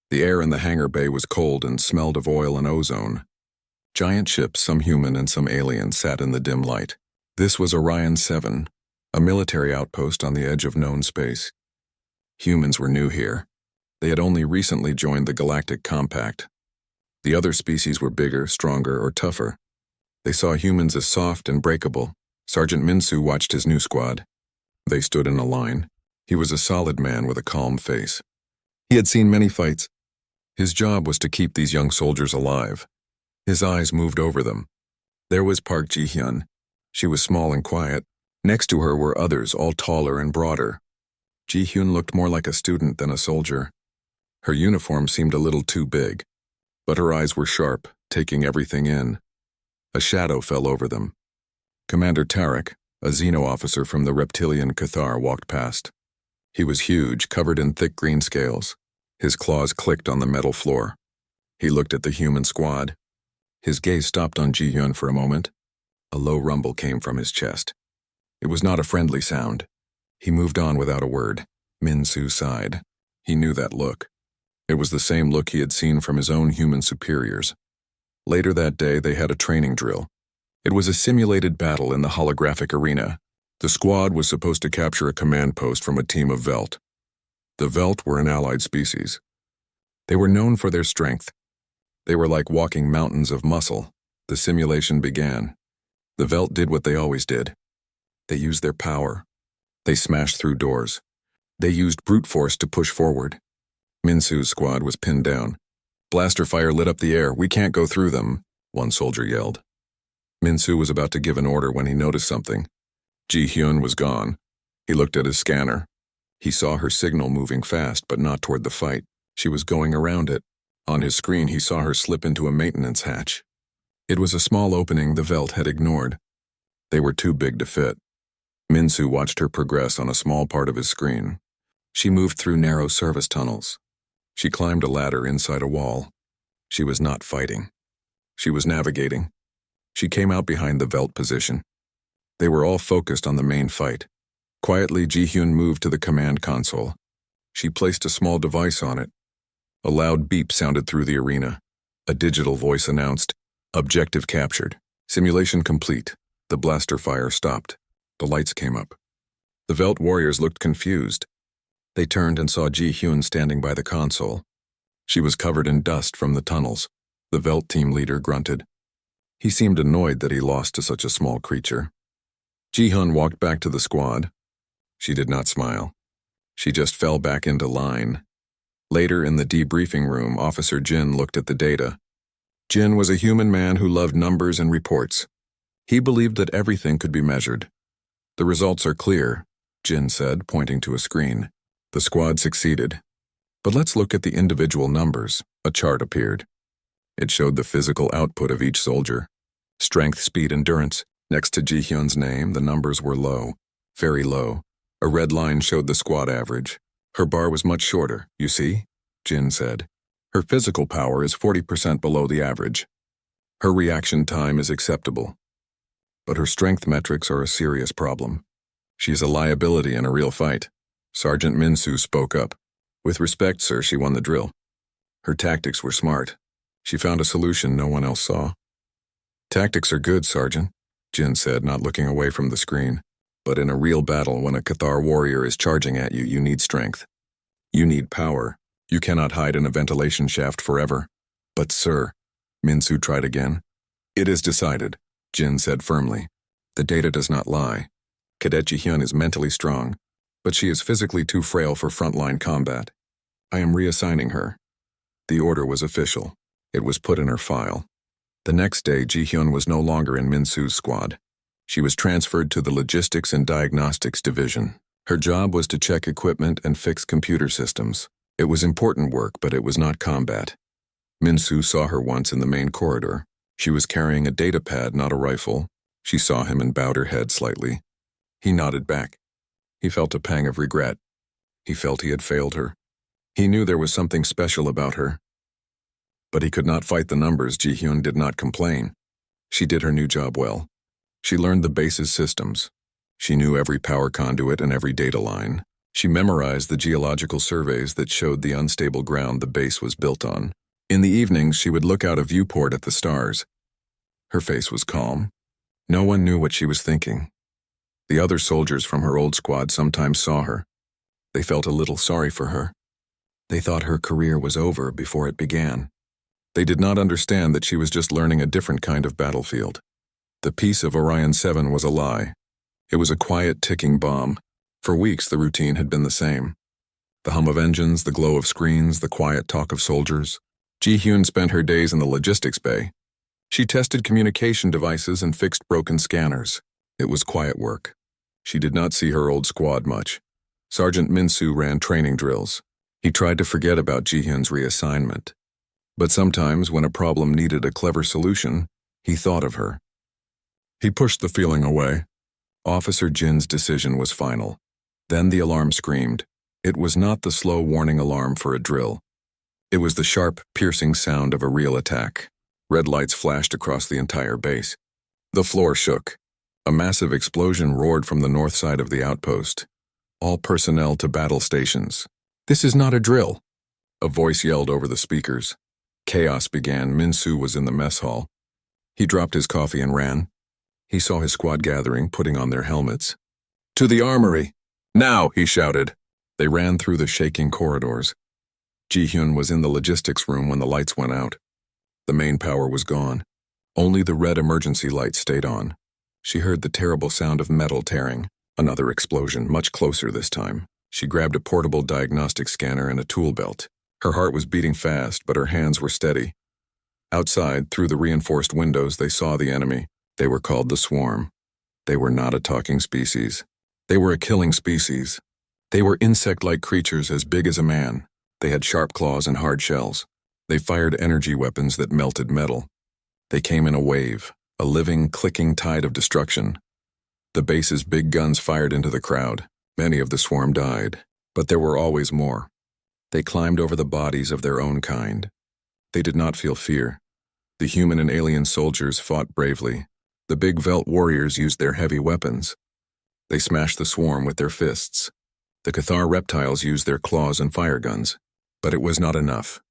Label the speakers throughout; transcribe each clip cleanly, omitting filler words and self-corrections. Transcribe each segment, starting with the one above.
Speaker 1: The air in the hangar bay was cold and smelled of oil and ozone. Giant ships, some human and some alien, sat in the dim light. This was Orion 7, a military outpost on the edge of known space. Humans were new here. They had only recently joined the Galactic Compact. The other species were bigger, stronger, or tougher. They saw humans as soft and breakable. Sergeant Minsu watched his new squad. They stood in a line. He was a solid man with a calm face. He had seen many fights. His job was to keep these young soldiers alive. His eyes moved over them. There was Park Ji-hyun. She was small and quiet. Next to her were others, all taller and broader. Ji-hyun looked more like a student than a soldier. Her uniform seemed a little too big, but her eyes were sharp, taking everything in. A shadow fell over them. Commander Tarek, a Xeno officer from the reptilian Cathar, walked past. He was huge, covered in thick green scales. His claws clicked on the metal floor. He looked at the human squad. His gaze stopped on Ji-hyun for a moment. A low rumble came from his chest. It was not a friendly sound. He moved on without a word. Minsu sighed. He knew that look. It was the same look he had seen from his own human superiors. Later that day, they had a training drill. It was a simulated battle in the holographic arena. The squad was supposed to capture a command post from a team of Velt. The Velt were an allied species. They were known for their strength. They were like walking mountains of muscle. The simulation began. The Velt did what they always did. They used their power. They smashed through doors. They used brute force to push forward. Minsu's squad was pinned down. Blaster fire lit up the air. "We can't go through them," one soldier yelled. Minsu was about to give an order when he noticed something. Ji-hyun was gone. He looked at his scanner. He saw her signal moving fast, but not toward the fight. She was going around it. On his screen, he saw her slip into a maintenance hatch. It was a small opening the Velt had ignored. They were too big to fit. Minsu watched her progress on a small part of his screen. She moved through narrow service tunnels. She climbed a ladder inside a wall. She was not fighting. She was navigating. She came out behind the Velt position. They were all focused on the main fight. Quietly, Ji-hyun moved to the command console. She placed a small device on it. A loud beep sounded through the arena. A digital voice announced, "Objective captured. Simulation complete." The blaster fire stopped. The lights came up. The Velt warriors looked confused. They turned and saw Ji-hyun standing by the console. She was covered in dust from the tunnels. The Velt team leader grunted. He seemed annoyed that he lost to such a small creature. Ji-hyun walked back to the squad. She did not smile. She just fell back into line. Later in the debriefing room, Officer Jin looked at the data. Jin was a human man who loved numbers and reports. He believed that everything could be measured. "The results are clear," Jin said, pointing to a screen. The squad succeeded. "But let's look at the individual numbers." A chart appeared. It showed the physical output of each soldier. Strength, speed, endurance. Next to Ji-hyun's name, the numbers were low, very low. A red line showed the squad average. Her bar was much shorter, "You see?" Jin said. "Her physical power is 40% below the average. Her reaction time is acceptable. But her strength metrics are a serious problem. She's a liability in a real fight." Sergeant Minsu spoke up. "With respect, sir, she won the drill. Her tactics were smart. She found a solution no one else saw." "Tactics are good, Sergeant," Jin said, not looking away from the screen. "But in a real battle, when a Cathar warrior is charging at you, you need strength. You need power. You cannot hide in a ventilation shaft forever." "But, sir," Minsu tried again. "It is decided," Jin said firmly. "The data does not lie. Cadet Ji-hyun is mentally strong, but she is physically too frail for frontline combat. I am reassigning her." The order was official. It was put in her file. The next day, Ji-hyun was no longer in Minsu's squad. She was transferred to the Logistics and Diagnostics Division. Her job was to check equipment and fix computer systems. It was important work, but it was not combat. Minsu saw her once in the main corridor. She was carrying a data pad, not a rifle. She saw him and bowed her head slightly. He nodded back. He felt a pang of regret. He felt he had failed her. He knew there was something special about her. But he could not fight the numbers. Ji-hyun did not complain. She did her new job well. She learned the base's systems. She knew every power conduit and every data line. She memorized the geological surveys that showed the unstable ground the base was built on. In the evenings, she would look out a viewport at the stars. Her face was calm. No one knew what she was thinking. The other soldiers from her old squad sometimes saw her. They felt a little sorry for her. They thought her career was over before it began. They did not understand that she was just learning a different kind of battlefield. The peace of Orion 7 was a lie. It was a quiet, ticking bomb. For weeks, the routine had been the same. The hum of engines, the glow of screens, the quiet talk of soldiers. Ji-hyun spent her days in the logistics bay. She tested communication devices and fixed broken scanners. It was quiet work. She did not see her old squad much. Sergeant Min-soo ran training drills. He tried to forget about Ji-hyun's reassignment. But sometimes, when a problem needed a clever solution, he thought of her. He pushed the feeling away. Officer Jin's decision was final. Then the alarm screamed. It was not the slow warning alarm for a drill. It was the sharp, piercing sound of a real attack. Red lights flashed across the entire base. The floor shook. A massive explosion roared from the north side of the outpost. All personnel to battle stations. "This is not a drill," a voice yelled over the speakers. Chaos began. Min-soo was in the mess hall. He dropped his coffee and ran. He saw his squad gathering, putting on their helmets. "To the armory! Now!" he shouted. They ran through the shaking corridors. Ji-hyun was in the logistics room when the lights went out. The main power was gone. Only the red emergency light stayed on. She heard the terrible sound of metal tearing. Another explosion, much closer this time. She grabbed a portable diagnostic scanner and a tool belt. Her heart was beating fast, but her hands were steady. Outside, through the reinforced windows, they saw the enemy. They were called the Swarm. They were not a talking species. They were a killing species. They were insect-like creatures as big as a man. They had sharp claws and hard shells. They fired energy weapons that melted metal. They came in a wave, a living, clicking tide of destruction. The base's big guns fired into the crowd. Many of the Swarm died, but there were always more. They climbed over the bodies of their own kind. They did not feel fear. The human and alien soldiers fought bravely. The big Velt warriors used their heavy weapons. They smashed the Swarm with their fists. The Cathar reptiles used their claws and fire guns. But it was not enough.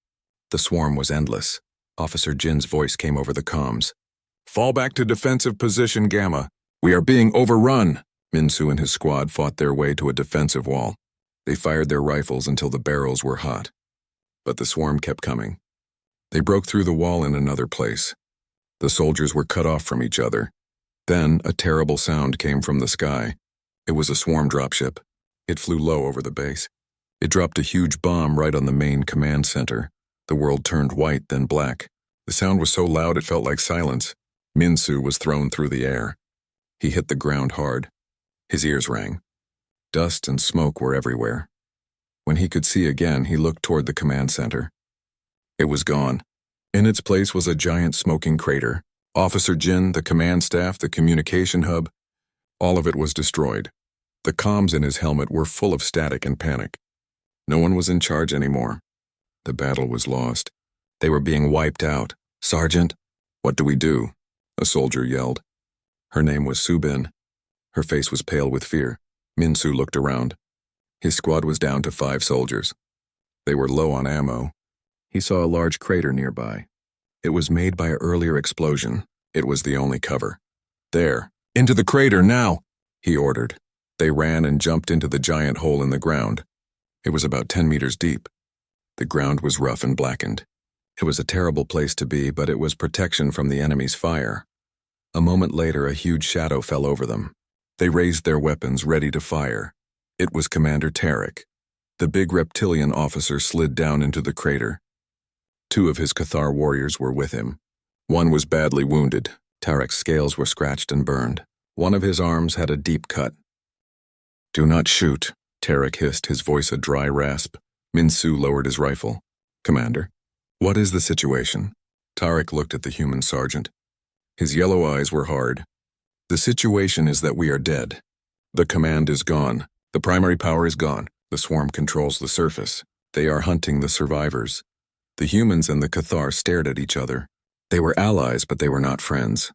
Speaker 1: The Swarm was endless. Officer Jin's voice came over the comms. "Fall back to defensive position, Gamma. We are being overrun." Min-soo and his squad fought their way to a defensive wall. They fired their rifles until the barrels were hot. But the Swarm kept coming. They broke through the wall in another place. The soldiers were cut off from each other. Then a terrible sound came from the sky. It was a Swarm dropship. It flew low over the base. It dropped a huge bomb right on the main command center. The world turned white, then black. The sound was so loud it felt like silence. Min-soo was thrown through the air. He hit the ground hard. His ears rang. Dust and smoke were everywhere. When he could see again, he looked toward the command center. It was gone. In its place was a giant smoking crater. Officer Jin, the command staff, the communication hub, all of it was destroyed. The comms in his helmet were full of static and panic. No one was in charge anymore. The battle was lost. They were being wiped out. "Sergeant, what do we do?" a soldier yelled. Her name was Subin. Her face was pale with fear. Min-soo looked around. His squad was down to 5 soldiers. They were low on ammo. He saw a large crater nearby. It was made by an earlier explosion. It was the only cover. "There, into the crater now," he ordered. They ran and jumped into the giant hole in the ground. It was about 10 meters deep. The ground was rough and blackened. It was a terrible place to be, but it was protection from the enemy's fire. A moment later, a huge shadow fell over them. They raised their weapons, ready to fire. It was Commander Tarek. The big reptilian officer slid down into the crater. 2 of his Cathar warriors were with him. One was badly wounded. Tarek's scales were scratched and burned. One of his arms had a deep cut. "Do not shoot," Tarek hissed, his voice a dry rasp. Min-soo lowered his rifle. "Commander, what is the situation?" Tarek looked at the human sergeant. His yellow eyes were hard. "The situation is that we are dead. The command is gone. The primary power is gone. The Swarm controls the surface. They are hunting the survivors." The humans and the Cathar stared at each other. They were allies, but they were not friends.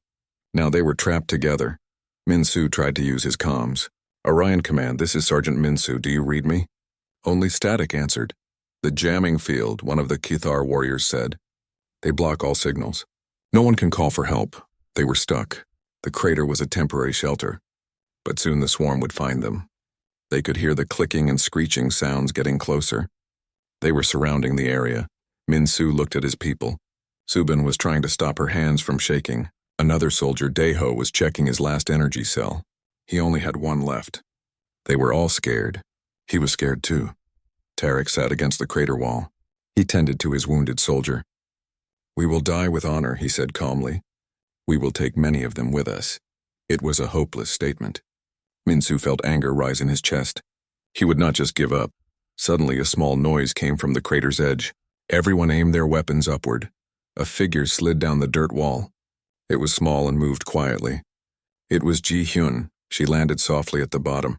Speaker 1: Now they were trapped together. Min-soo tried to use his comms. Orion Command, this is Sergeant Minsu. Do you read me? Only static answered. The jamming field, one of the Kithar warriors said. They block all signals. No one can call for help. They were stuck. The crater was a temporary shelter. But soon the swarm would find them. They could hear the clicking and screeching sounds getting closer. They were surrounding the area. Minsu looked at his people. Subin was trying to stop her hands from shaking. Another soldier, Deho, was checking his last energy cell. He only had one left. They were all scared. He was scared too. Tarek sat against the crater wall. He tended to his wounded soldier. We will die with honor, he said calmly. We will take many of them with us. It was a hopeless statement. Minsu felt anger rise in his chest. He would not just give up. Suddenly a small noise came from the crater's edge. Everyone aimed their weapons upward. A figure slid down the dirt wall. It was small and moved quietly. It was Ji-hyun. She landed softly at the bottom.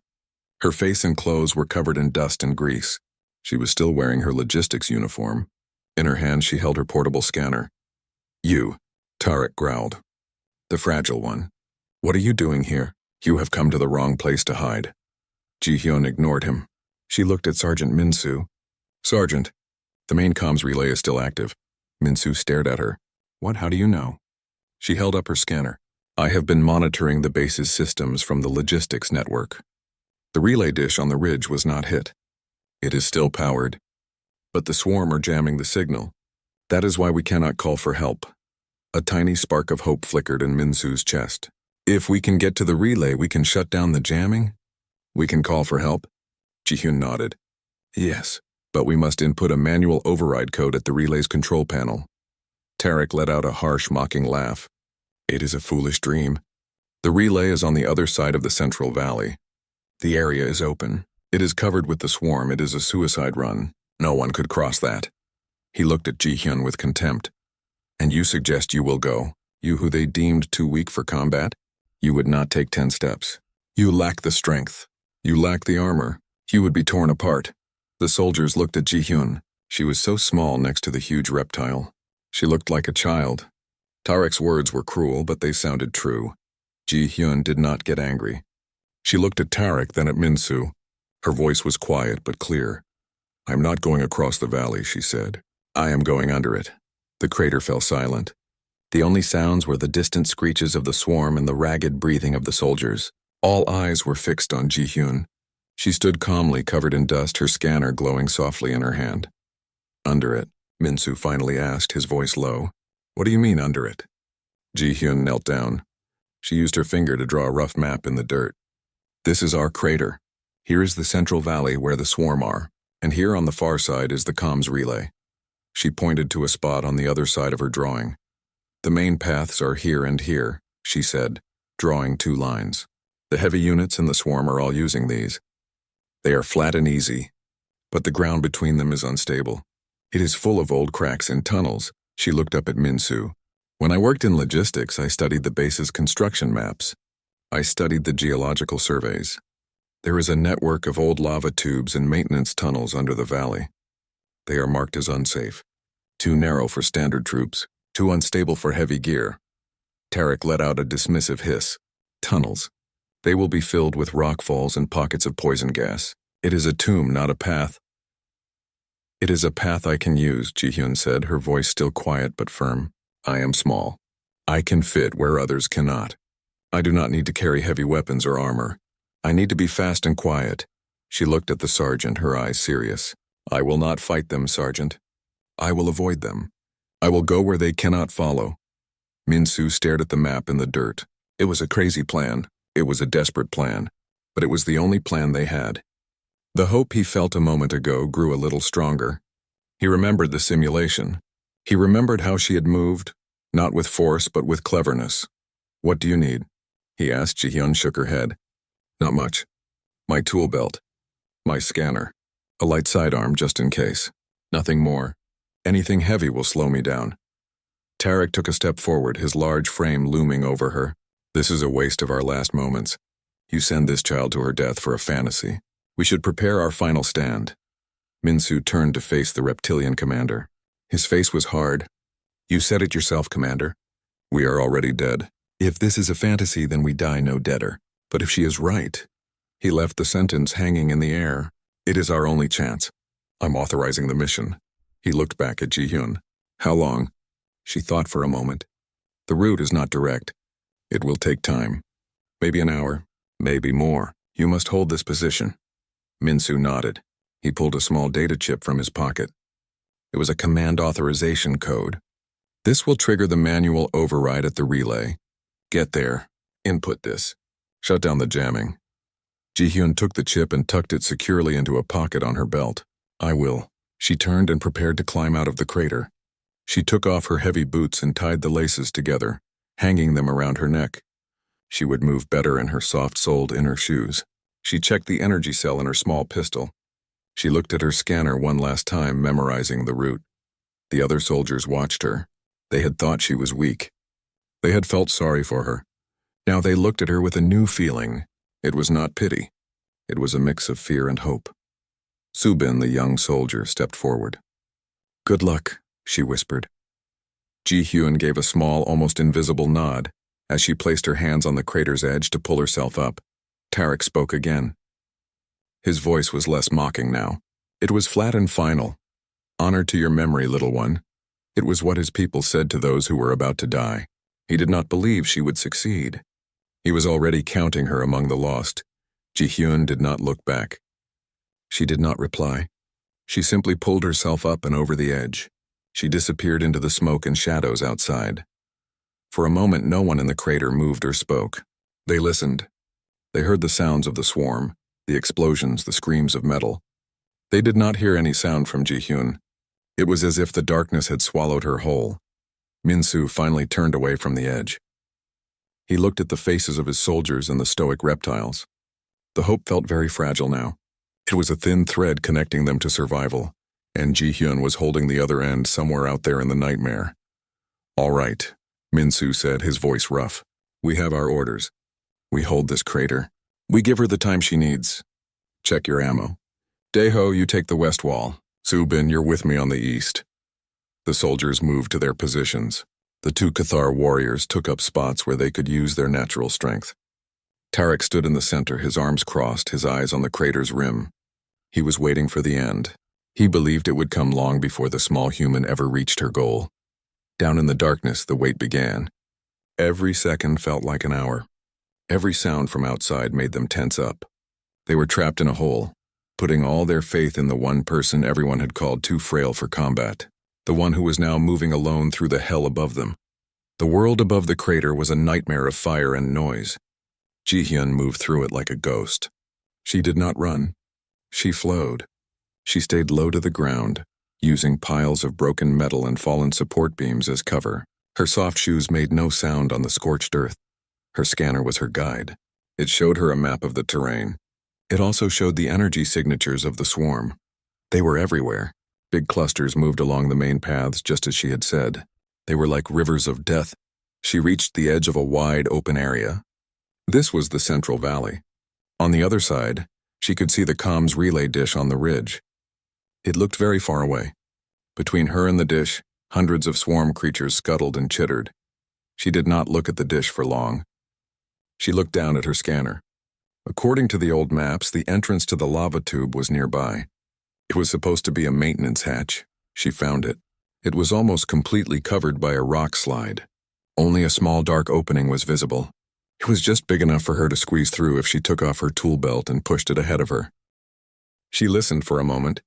Speaker 1: Her face and clothes were covered in dust and grease. She was still wearing her logistics uniform. In her hand she held her portable scanner. You, Tarek growled. The fragile one. What are you doing here? You have come to the wrong place to hide. Ji-hyun ignored him. She looked at Sergeant Minsu. Sergeant, the main comms relay is still active. Minsu stared at her. What? How do you know? She held up her scanner. I have been monitoring the base's systems from the logistics network. The relay dish on the ridge was not hit. It is still powered. But the swarm are jamming the signal. That is why we cannot call for help. A tiny spark of hope flickered in Minsu's chest. If we can get to the relay, we can shut down the jamming? We can call for help? Ji-hyun nodded. Yes, but we must input a manual override code at the relay's control panel. Tarek let out a harsh, mocking laugh. It is a foolish dream. The relay is on the other side of the central valley. The area is open. It is covered with the swarm. It is a suicide run. No one could cross that. He looked at Ji-hyun with contempt. And you suggest you will go? You who they deemed too weak for combat? You would not take 10 steps. You lack the strength. You lack the armor. You would be torn apart. The soldiers looked at Ji-hyun. She was so small next to the huge reptile. She looked like a child. Tarek's words were cruel, but they sounded true. Ji-hyun did not get angry. She looked at Tarek, then at Minsu. Her voice was quiet but clear. I'm not going across the valley, she said. I am going under it. The crater fell silent. The only sounds were the distant screeches of the swarm and the ragged breathing of the soldiers. All eyes were fixed on Ji-hyun. She stood calmly, covered in dust, her scanner glowing softly in her hand. Under it, Minsu finally asked, his voice low. What do you mean, under it? Ji-hyun knelt down. She used her finger to draw a rough map in the dirt. This is our crater. Here is the central valley where the swarm are, and here on the far side is the comms relay. She pointed to a spot on the other side of her drawing. The main paths are here and here, she said, drawing 2 lines. The heavy units and the swarm are all using these. They are flat and easy, but the ground between them is unstable. It is full of old cracks and tunnels. She looked up at Minsu. When I worked in logistics, I studied the base's construction maps. I studied the geological surveys. There is a network of old lava tubes and maintenance tunnels under the valley. They are marked as unsafe. Too narrow for standard troops. Too unstable for heavy gear. Tarek let out a dismissive hiss. Tunnels. They will be filled with rock falls and pockets of poison gas. It is a tomb, not a path. It is a path I can use, Ji-hyun said, her voice still quiet but firm. I am small. I can fit where others cannot. I do not need to carry heavy weapons or armor. I need to be fast and quiet. She looked at the sergeant, her eyes serious. I will not fight them, Sergeant. I will avoid them. I will go where they cannot follow. Minsu stared at the map in the dirt. It was a crazy plan. It was a desperate plan. But it was the only plan they had. The hope he felt a moment ago grew a little stronger. He remembered the simulation. He remembered how she had moved, not with force but with cleverness. What do you need? He asked. Ji-hyun shook her head. Not much. My tool belt. My scanner. A light sidearm just in case. Nothing more. Anything heavy will slow me down. Tarek took a step forward, his large frame looming over her. This is a waste of our last moments. You send this child to her death for a fantasy. We should prepare our final stand. Minsu turned to face the reptilian commander. His face was hard. You said it yourself, Commander. We are already dead. If this is a fantasy, then we die no deader. But if she is right, He left the sentence hanging in the air. It is our only chance. I'm authorizing the mission. He looked back at Ji-hyun. How long? She thought for a moment. The route is not direct. It will take time. Maybe an hour. Maybe more. You must hold this position. Min-soo nodded. He pulled a small data chip from his pocket. It was a command authorization code. This will trigger the manual override at the relay. Get there. Input this. Shut down the jamming. Ji-hyun took the chip and tucked it securely into a pocket on her belt. I will. She turned and prepared to climb out of the crater. She took off her heavy boots and tied the laces together, hanging them around her neck. She would move better in her soft-soled inner shoes. She checked the energy cell in her small pistol. She looked at her scanner one last time, memorizing the route. The other soldiers watched her. They had thought she was weak. They had felt sorry for her. Now they looked at her with a new feeling. It was not pity. It was a mix of fear and hope. Subin, the young soldier, stepped forward. Good luck, she whispered. Ji-hyun gave a small, almost invisible nod as she placed her hands on the crater's edge to pull herself up. Tarek spoke again. His voice was less mocking now. It was flat and final. Honor to your memory, little one. It was what his people said to those who were about to die. He did not believe she would succeed. He was already counting her among the lost. Ji-hyun did not look back. She did not reply. She simply pulled herself up and over the edge. She disappeared into the smoke and shadows outside. For a moment, no one in the crater moved or spoke. They listened. They heard the sounds of the swarm, the explosions, the screams of metal. They did not hear any sound from Ji-hyun. It was as if the darkness had swallowed her whole. Min-soo finally turned away from the edge. He looked at the faces of his soldiers and the stoic reptiles. The hope felt very fragile now. It was a thin thread connecting them to survival, and Ji-hyun was holding the other end somewhere out there in the nightmare. All right, Min-soo said, his voice rough. We have our orders. We hold this crater. We give her the time she needs. Check your ammo. Daeho, you take the west wall. Subin, you're with me on the east. The soldiers moved to their positions. The two Cathar warriors took up spots where they could use their natural strength. Tarek stood in the center, his arms crossed, his eyes on the crater's rim. He was waiting for the end. He believed it would come long before the small human ever reached her goal. Down in the darkness, the wait began. Every second felt like an hour. Every sound from outside made them tense up. They were trapped in a hole, putting all their faith in the one person everyone had called too frail for combat, the one who was now moving alone through the hell above them. The world above the crater was a nightmare of fire and noise. Ji-hyun moved through it like a ghost. She did not run. She flowed. She stayed low to the ground, using piles of broken metal and fallen support beams as cover. Her soft shoes made no sound on the scorched earth. Her scanner was her guide. It showed her a map of the terrain. It also showed the energy signatures of the swarm. They were everywhere. Big clusters moved along the main paths just as she had said. They were like rivers of death. She reached the edge of a wide, open area. This was the Central Valley. On the other side, she could see the comms relay dish on the ridge. It looked very far away. Between her and the dish, hundreds of swarm creatures scuttled and chittered. She did not look at the dish for long. She looked down at her scanner. According to the old maps, the entrance to the lava tube was nearby. It was supposed to be a maintenance hatch. She found it. It was almost completely covered by a rock slide. Only a small dark opening was visible. It was just big enough for her to squeeze through if she took off her tool belt and pushed it ahead of her. She listened for a moment.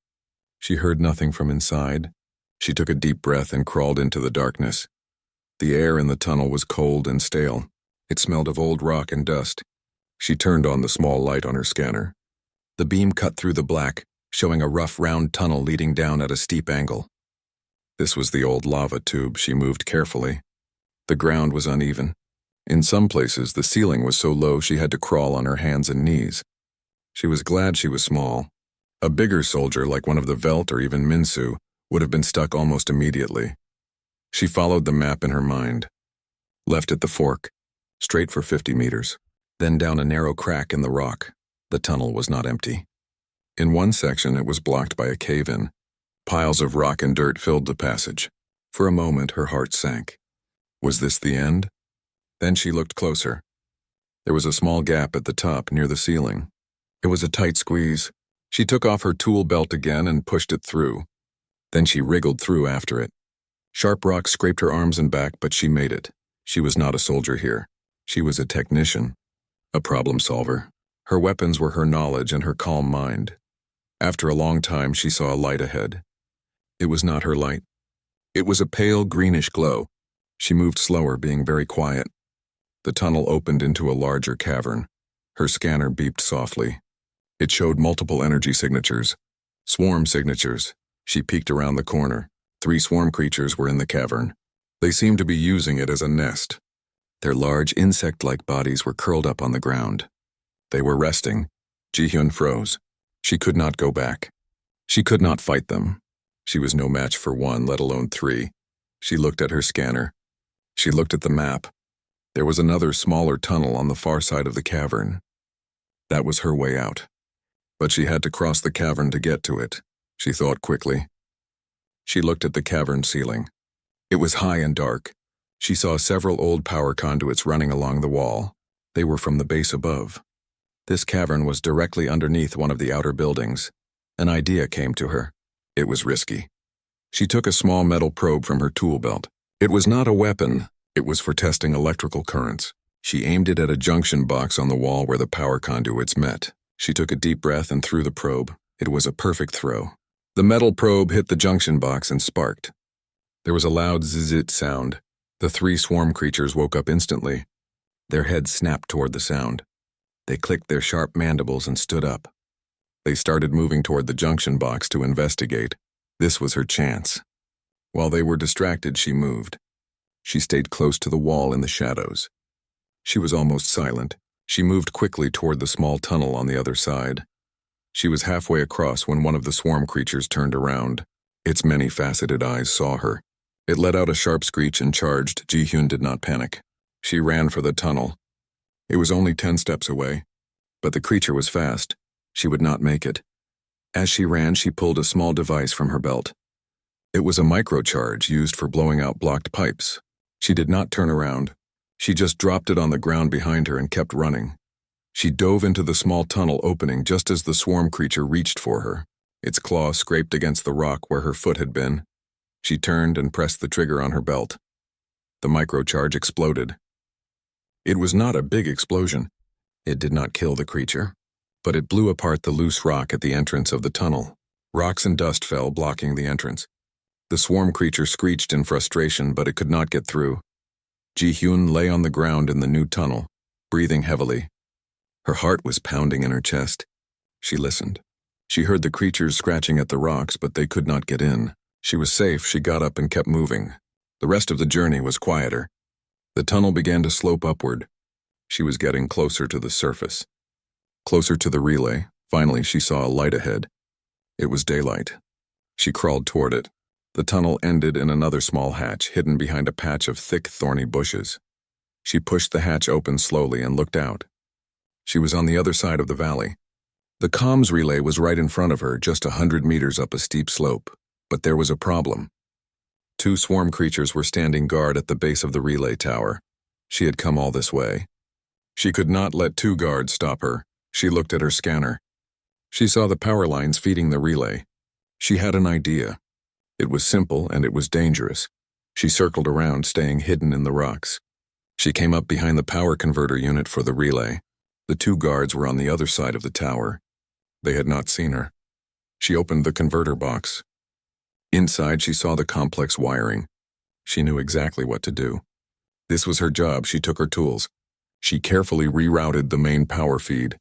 Speaker 1: She heard nothing from inside. She took a deep breath and crawled into the darkness. The air in the tunnel was cold and stale. It smelled of old rock and dust. She turned on the small light on her scanner. The beam cut through the black, showing a rough round tunnel leading down at a steep angle. This was the old lava tube. She moved carefully. The ground was uneven. In some places, the ceiling was so low she had to crawl on her hands and knees. She was glad she was small. A bigger soldier, like one of the Velt or even Min-soo, would have been stuck almost immediately. She followed the map in her mind. Left at the fork, straight for 50 meters, then down a narrow crack in the rock. The tunnel was not empty. In one section, it was blocked by a cave-in. Piles of rock and dirt filled the passage. For a moment, her heart sank. Was this the end? Then she looked closer. There was a small gap at the top near the ceiling. It was a tight squeeze. She took off her tool belt again and pushed it through. Then she wriggled through after it. Sharp rocks scraped her arms and back, but she made it. She was not a soldier here. She was a technician, a problem solver. Her weapons were her knowledge and her calm mind. After a long time, she saw a light ahead. It was not her light. It was a pale greenish glow. She moved slower, being very quiet. The tunnel opened into a larger cavern. Her scanner beeped softly. It showed multiple energy signatures. Swarm signatures. She peeked around the corner. 3 swarm creatures were in the cavern. They seemed to be using it as a nest. Their large insect-like bodies were curled up on the ground. They were resting. Ji-hyun froze. She could not go back. She could not fight them. She was no match for 1, let alone 3. She looked at her scanner. She looked at the map. There was another smaller tunnel on the far side of the cavern. That was her way out. But she had to cross the cavern to get to it, she thought quickly. She looked at the cavern ceiling. It was high and dark. She saw several old power conduits running along the wall. They were from the base above. This cavern was directly underneath one of the outer buildings. An idea came to her. It was risky. She took a small metal probe from her tool belt. It was not a weapon. It was for testing electrical currents. She aimed it at a junction box on the wall where the power conduits met. She took a deep breath and threw the probe. It was a perfect throw. The metal probe hit the junction box and sparked. There was a loud zzz sound. The 3 swarm creatures woke up instantly. Their heads snapped toward the sound. They clicked their sharp mandibles and stood up. They started moving toward the junction box to investigate. This was her chance. While they were distracted, she moved. She stayed close to the wall in the shadows. She was almost silent. She moved quickly toward the small tunnel on the other side. She was halfway across when one of the swarm creatures turned around. Its many-faceted eyes saw her. It let out a sharp screech and charged. Ji-hyun did not panic. She ran for the tunnel. It was only 10 steps away, but the creature was fast. She would not make it. As she ran, she pulled a small device from her belt. It was a microcharge used for blowing out blocked pipes. She did not turn around. She just dropped it on the ground behind her and kept running. She dove into the small tunnel opening just as the swarm creature reached for her. Its claw scraped against the rock where her foot had been. She turned and pressed the trigger on her belt. The microcharge exploded. It was not a big explosion. It did not kill the creature, but it blew apart the loose rock at the entrance of the tunnel. Rocks and dust fell, blocking the entrance. The swarm creature screeched in frustration, but it could not get through. Ji-hyun lay on the ground in the new tunnel, breathing heavily. Her heart was pounding in her chest. She listened. She heard the creatures scratching at the rocks, but they could not get in. She was safe. She got up and kept moving. The rest of the journey was quieter. The tunnel began to slope upward. She was getting closer to the surface. Closer to the relay. Finally, she saw a light ahead. It was daylight. She crawled toward it. The tunnel ended in another small hatch, hidden behind a patch of thick, thorny bushes. She pushed the hatch open slowly and looked out. She was on the other side of the valley. The comms relay was right in front of her, just 100 meters up a steep slope. But there was a problem. 2 swarm creatures were standing guard at the base of the relay tower. She had come all this way. She could not let 2 guards stop her. She looked at her scanner. She saw the power lines feeding the relay. She had an idea. It was simple and it was dangerous. She circled around, staying hidden in the rocks. She came up behind the power converter unit for the relay. The 2 guards were on the other side of the tower. They had not seen her. She opened the converter box. Inside, she saw the complex wiring. She knew exactly what to do. This was her job. She took her tools. She carefully rerouted the main power feed,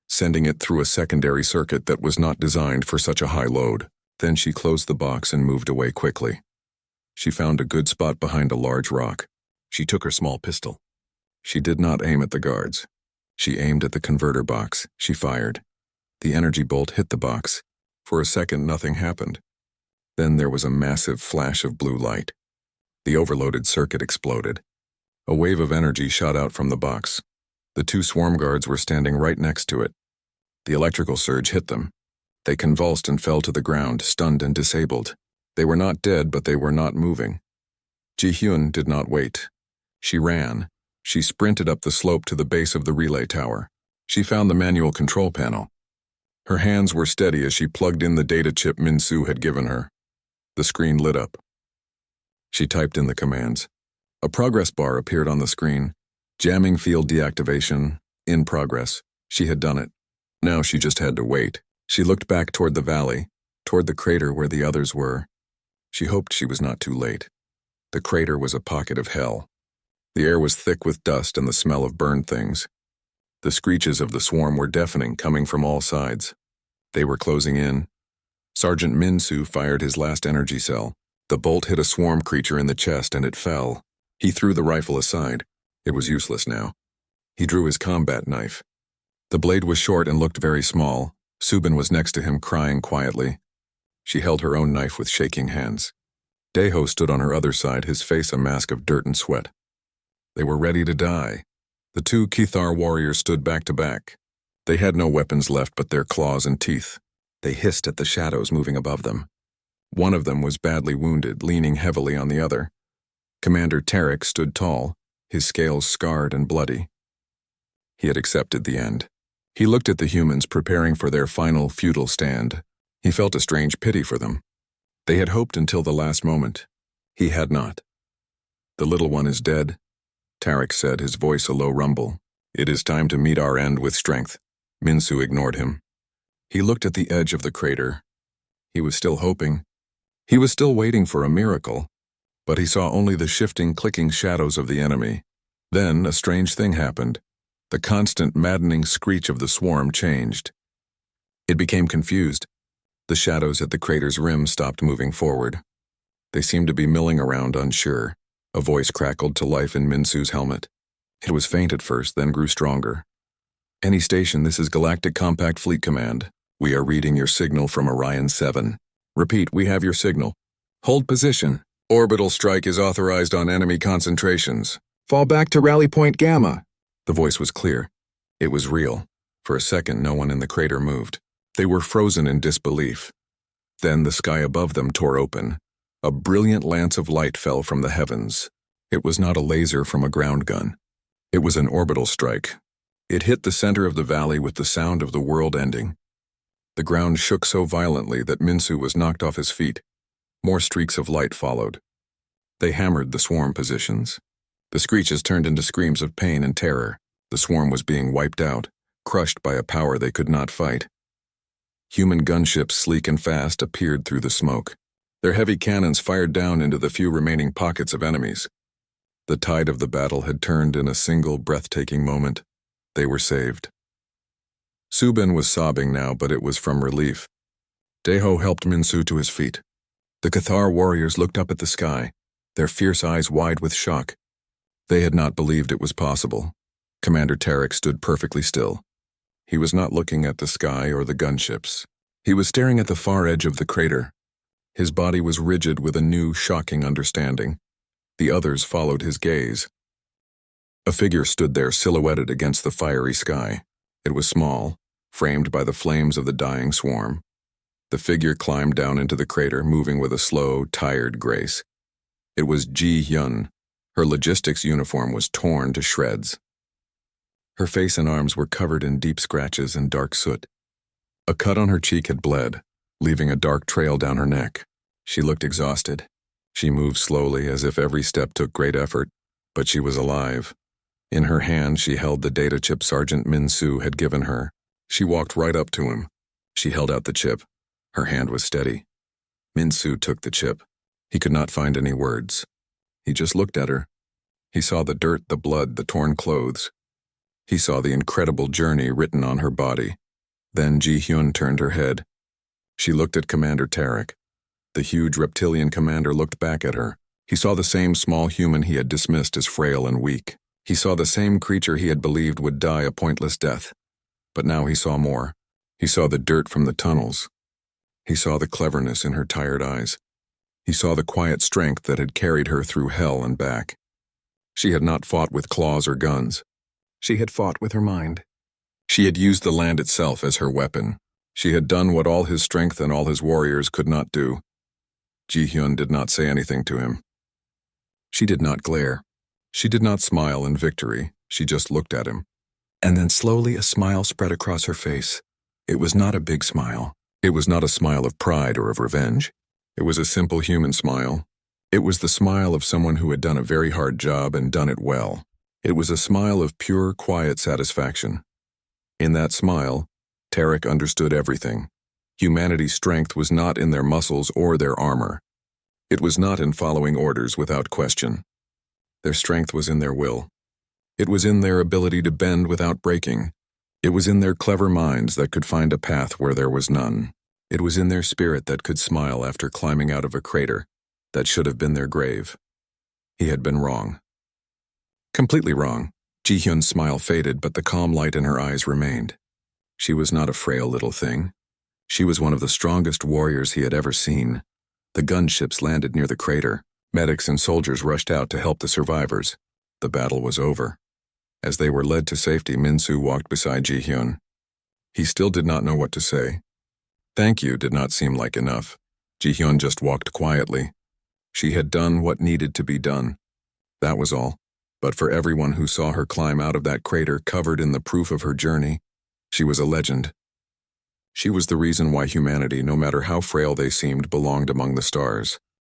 Speaker 1: sending it through a secondary circuit that was not designed for such a high load. Then she closed the box and moved away quickly. She found a good spot behind a large rock. She took her small pistol. She did not aim at the guards. She aimed at the converter box. She fired. The energy bolt hit the box. For a second, nothing happened. Then there was a massive flash of blue light. The overloaded circuit exploded. A wave of energy shot out from the box. The 2 swarm guards were standing right next to it. The electrical surge hit them. They convulsed and fell to the ground, stunned and disabled. They were not dead, but they were not moving. Ji-hyun did not wait. She ran. She sprinted up the slope to the base of the relay tower. She found the manual control panel. Her hands were steady as she plugged in the data chip Minsu had given her. The screen lit up. She typed in the commands. A progress bar appeared on the screen. Jamming field deactivation, in progress. She had done it. Now she just had to wait. She looked back toward the valley, toward the crater where the others were. She hoped she was not too late. The crater was a pocket of hell. The air was thick with dust and the smell of burned things. The screeches of the swarm were deafening, coming from all sides. They were closing in. Sergeant Minsu fired his last energy cell. The bolt hit a swarm creature in the chest and it fell. He threw the rifle aside. It was useless now. He drew his combat knife. The blade was short and looked very small. Subin was next to him, crying quietly. She held her own knife with shaking hands. Deho stood on her other side, his face a mask of dirt and sweat. They were ready to die. The two Kithar warriors stood back to back. They had no weapons left but their claws and teeth. They hissed at the shadows moving above them. One of them was badly wounded, leaning heavily on the other. Commander Tarek stood tall, his scales scarred and bloody. He had accepted the end. He looked at the humans preparing for their final futile stand. He felt a strange pity for them. They had hoped until the last moment. He had not. The little one is dead, Tarek said, his voice a low rumble. It is time to meet our end with strength. Minsu ignored him. He looked at the edge of the crater. He was still hoping. He was still waiting for a miracle, but he saw only the shifting, clicking shadows of the enemy. Then a strange thing happened. The constant, maddening screech of the swarm changed. It became confused. The shadows at the crater's rim stopped moving forward. They seemed to be milling around, unsure. A voice crackled to life in Minsu's helmet. It was faint at first, then grew stronger. Any station, this is Galactic Compact Fleet Command. We are reading your signal from Orion 7. Repeat, we have your signal. Hold position. Orbital strike is authorized on enemy concentrations. Fall back to rally point Gamma. The voice was clear. It was real. For a second, no one in the crater moved. They were frozen in disbelief. Then the sky above them tore open. A brilliant lance of light fell from the heavens. It was not a laser from a ground gun. It was an orbital strike. It hit the center of the valley with the sound of the world ending. The ground shook so violently that Minsu was knocked off his feet. More streaks of light followed. They hammered the swarm positions. The screeches turned into screams of pain and terror. The swarm was being wiped out, crushed by a power they could not fight. Human gunships, sleek and fast, appeared through the smoke. Their heavy cannons fired down into the few remaining pockets of enemies. The tide of the battle had turned in a single breathtaking moment. They were saved. Subin was sobbing now, but it was from relief. Deho helped Minsu to his feet. The Cathar warriors looked up at the sky, their fierce eyes wide with shock. They had not believed it was possible. Commander Tarek stood perfectly still. He was not looking at the sky or the gunships. He was staring at the far edge of the crater. His body was rigid with a new, shocking understanding. The others followed his gaze. A figure stood there, silhouetted against the fiery sky. It was small, framed by the flames of the dying swarm. The figure climbed down into the crater, moving with a slow, tired grace. It was Ji-hyun. Her logistics uniform was torn to shreds. Her face and arms were covered in deep scratches and dark soot. A cut on her cheek had bled, leaving a dark trail down her neck. She looked exhausted. She moved slowly, as if every step took great effort, but she was alive. In her hand, she held the data chip Sergeant Minsu had given her. She walked right up to him. She held out the chip. Her hand was steady. Minsu took the chip. He could not find any words. He just looked at her. He saw the dirt, the blood, the torn clothes. He saw the incredible journey written on her body. Then Ji-hyun turned her head. She looked at Commander Tarek. The huge reptilian commander looked back at her. He saw the same small human he had dismissed as frail and weak. He saw the same creature he had believed would die a pointless death. But now he saw more. He saw the dirt from the tunnels. He saw the cleverness in her tired eyes. He saw the quiet strength that had carried her through hell and back. She had not fought with claws or guns. She had fought with her mind. She had used the land itself as her weapon. She had done what all his strength and all his warriors could not do. Ji-hyun did not say anything to him. She did not glare. She did not smile in victory. She just looked at him. And then slowly a smile spread across her face. It was not a big smile. It was not a smile of pride or of revenge. It was a simple human smile. It was the smile of someone who had done a very hard job and done it well. It was a smile of pure, quiet satisfaction. In that smile, Tarek understood everything. Humanity's strength was not in their muscles or their armor. It was not in following orders without question. Their strength was in their will. It was in their ability to bend without breaking. It was in their clever minds that could find a path where there was none. It was in their spirit that could smile after climbing out of a crater that should have been their grave. He had been wrong. Completely wrong. Ji-hyun's smile faded, but the calm light in her eyes remained. She was not a frail little thing. She was one of the strongest warriors he had ever seen. The gunships landed near the crater. Medics and soldiers rushed out to help the survivors. The battle was over. As they were led to safety, Min-soo walked beside Ji-hyun. He still did not know what to say. Thank you did not seem like enough. Ji-hyun just walked quietly. She had done what needed to be done. That was all. But for everyone who saw her climb out of that crater covered in the proof of her journey, she was a legend. She was the reason why humanity, no matter how frail they seemed, belonged among the stars.